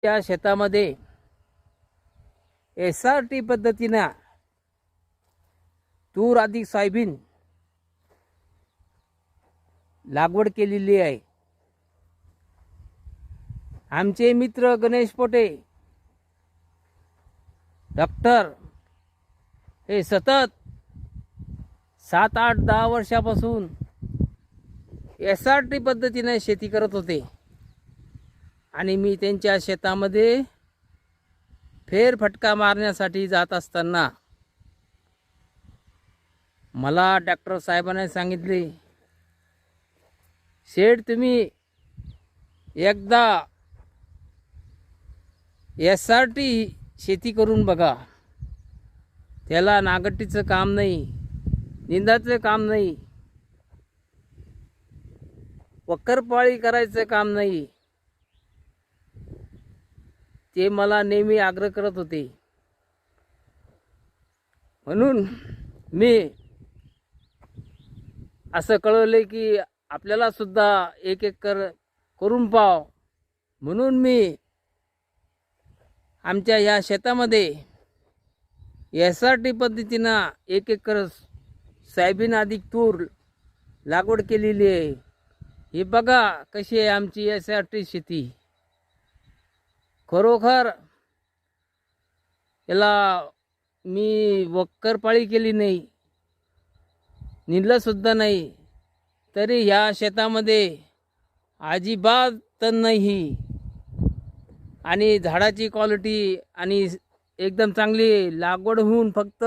त्या शेतामध्ये SRT पद्धतीनं तूर अधिक सोयाबीन लागवड केलेली आहे. आमचे मित्र गणेश पोटे डॉक्टर हे सतत 7, 8, 10 वर्षापासून SRT पद्धतीने शेती करत होते आणि मी त्यांच्या शेतामध्ये फेरफटका मारण्यासाठी जात असताना मला डॉक्टर साहेबांनी सांगितले, शेठ तुम्ही एकदा SRT शेती करून बघा. त्याला नांगरटीचं काम नाही, निंदाचं काम नाही, वक्करपाळी करायचं काम नाही. ते मला नेहमी आग्रह करत होते. म्हणून मी असं कळवले की आपल्याला सुद्धा एक करून पाव. म्हणून मी आमच्या या शेतामध्ये SRT पद्धतीनं 1 एकर सोयाबीन अधिक तूर लागवड केलेली आहे. हे बघा कशी आहे आमची SRT शेती. खरोखर याला मी वक्करपाळी केली नाही, निंदलंसुद्धा नाही, तरी ह्या शेतामध्ये अजिबात तण नाही आणि झाडाची क्वालिटी आणि एकदम चांगली लागवड होऊन फक्त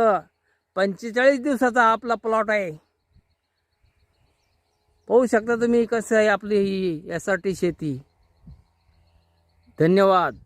45 दिवसाचा आपला प्लॉट आहे. पाहू शकता तुम्ही कसं आहे आपली ही SRT शेती. धन्यवाद.